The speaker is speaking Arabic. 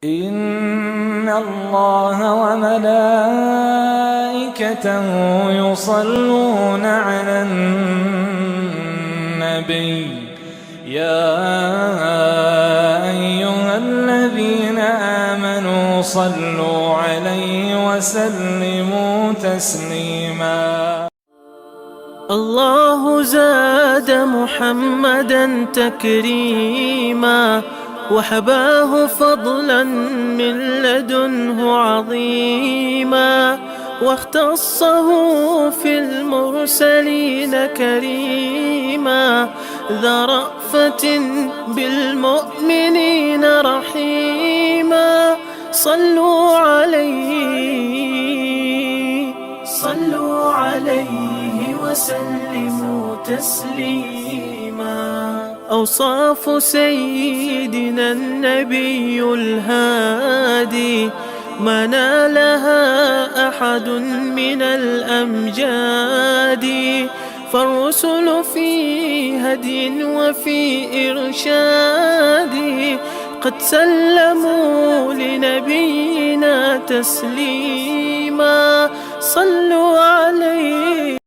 إن الله وملائكته يصلون على النبي يا أيها الذين آمنوا صلوا عليه وسلموا تسليما. الله زاد محمدا تكريما وحباه فضلا من لدنه عظيما واختصه في المرسلين كريما ذا رأفة بالمؤمنين رحيما. صلوا عليه وسلموا تسليما. أوصاف سيدنا النبي الهادي ما نالها أحد من الأمجاد فالرسل في هدي وفي إرشاد قد سلموا لنبينا تسليما. صلوا عليه